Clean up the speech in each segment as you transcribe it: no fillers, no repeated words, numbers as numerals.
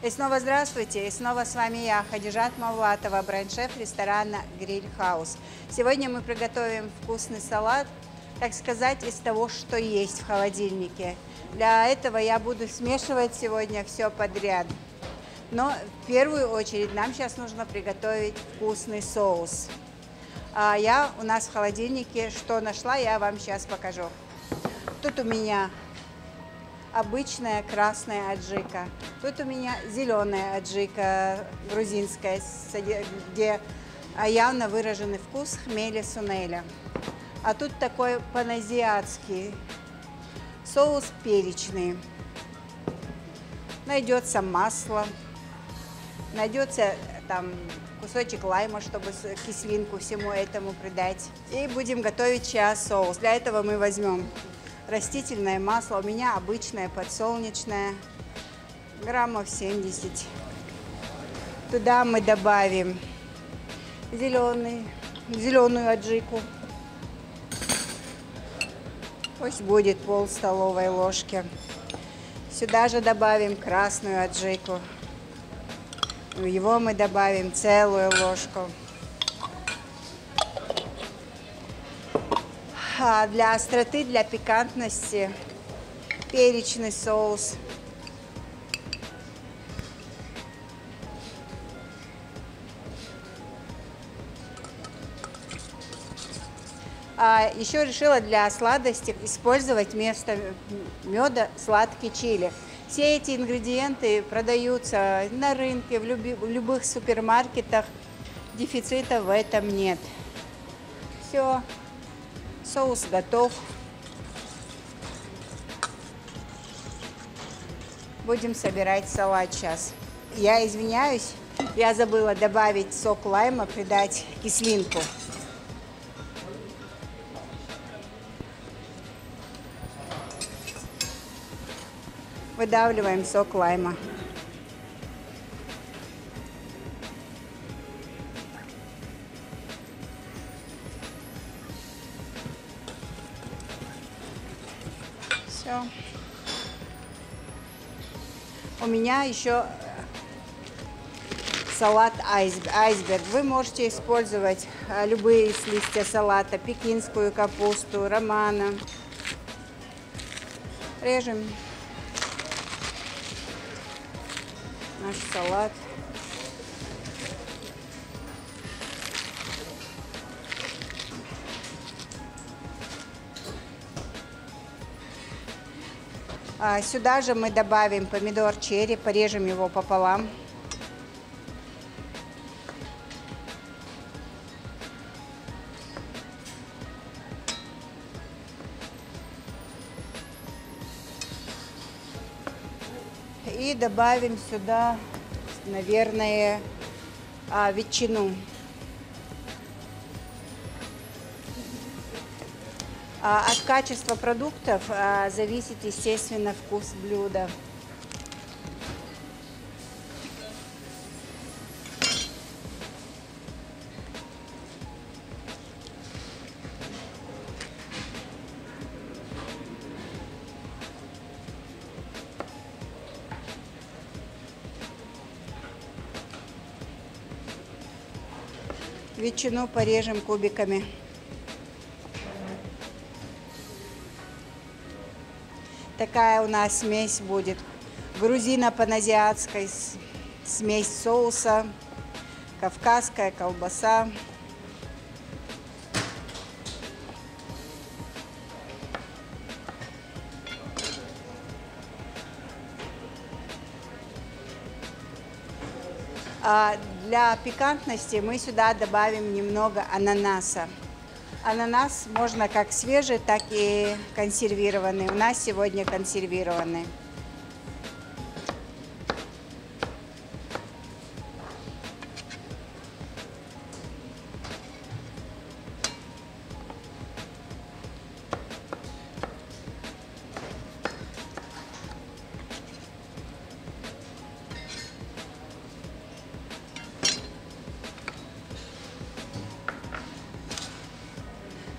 И снова здравствуйте, и снова с вами я, Хадижат Мавлатова, бренд-шеф ресторана Гриль Хаус. Сегодня мы приготовим вкусный салат, так сказать, из того, что есть в холодильнике. Для этого я буду смешивать сегодня все подряд. Но в первую очередь нам сейчас нужно приготовить вкусный соус. У нас в холодильнике что нашла, я вам сейчас покажу. Тут у меня обычная красная аджика. Тут у меня зеленая аджика грузинская, где явно выраженный вкус хмеля сунеля. А тут такой паназиатский соус перечный. Найдется масло, найдется там кусочек лайма, чтобы кислинку всему этому придать. И будем готовить сейчас соус. Для этого мы возьмем растительное масло, у меня обычное подсолнечное, граммов 70. Туда мы добавим зеленую аджику. Пусть будет пол столовой ложки. Сюда же добавим красную аджику. Его мы добавим целую ложку. А для остроты, для пикантности перечный соус. Еще решила для сладости использовать вместо меда сладкий чили. Все эти ингредиенты продаются на рынке, в любых супермаркетах. Дефицита в этом нет. Все. Соус готов. Будем собирать салат сейчас. Я извиняюсь, я забыла добавить сок лайма, придать кислинку. Выдавливаем сок лайма. Все. У меня еще салат айсберг. Вы можете использовать любые листья салата, пекинскую капусту, романа. Режем наш салат. Сюда же мы добавим помидор черри, порежем его пополам. И добавим сюда, наверное, ветчину. От качества продуктов зависит, естественно, вкус блюда. Ветчину порежем кубиками. Такая у нас смесь будет. Грузино-паназиатская смесь соуса, кавказская колбаса. Для пикантности мы сюда добавим немного ананаса. Ананас можно как свежий, так и консервированный. У нас сегодня консервированный.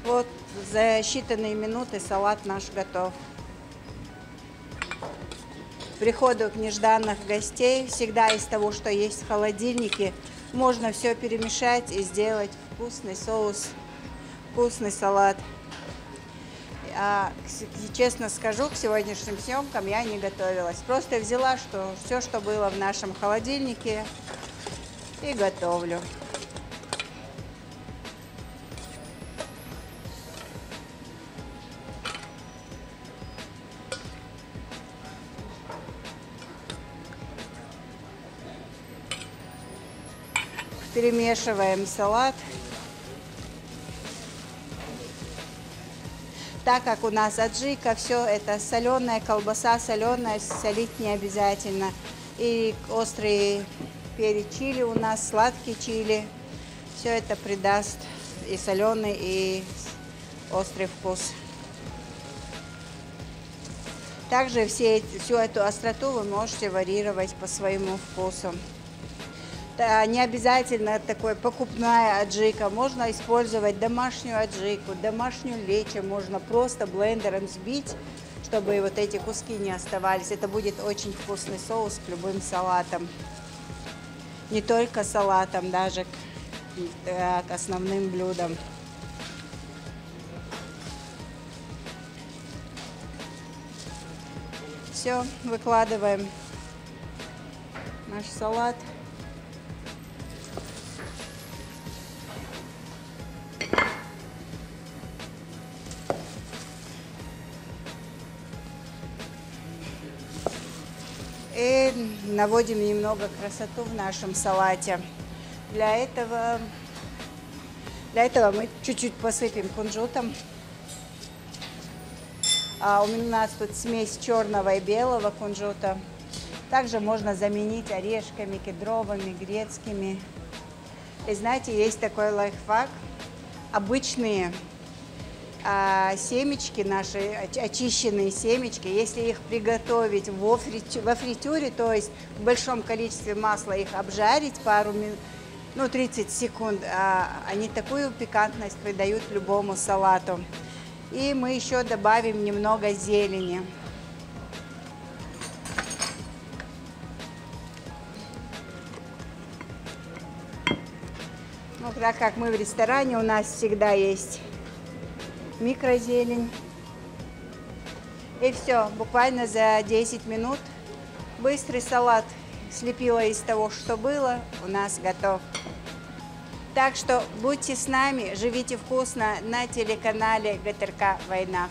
Вот за считанные минуты салат наш готов. приходу нежданных гостей. Всегда из того, что есть в холодильнике, можно все перемешать и сделать вкусный соус, вкусный салат. Честно скажу, к сегодняшним съемкам я не готовилась. Просто взяла все, что было в нашем холодильнике, и готовлю. Перемешиваем салат. Так как у нас аджика, все это соленая колбаса, соленая, солить не обязательно. И острый перец чили у нас, сладкий чили. Все это придаст и соленый, и острый вкус. Также всю эту остроту вы можете варьировать по своему вкусу. Не обязательно такой покупная аджика, можно использовать домашнюю аджику, домашнюю лечо, можно просто блендером взбить, чтобы вот эти куски не оставались. Это будет очень вкусный соус к любым салатам. Не только салатам, даже к основным блюдам. Все, выкладываем наш салат. И наводим немного красоту в нашем салате. Для этого мы чуть-чуть посыпем кунжутом. У нас тут смесь черного и белого кунжута. Также можно заменить орешками, кедровыми, грецкими. И знаете, есть такой лайфхак. Обычные семечки, наши очищенные семечки, если их приготовить во фритюре, то есть в большом количестве масла их обжарить пару минут, 30 секунд, они такую пикантность придают любому салату. И мы еще добавим немного зелени. Так как мы в ресторане, у нас всегда есть микрозелень. И все, буквально за 10 минут быстрый салат слепила из того, что было, у нас готов. Так что будьте с нами, живите вкусно на телеканале ГТРК Вайнах.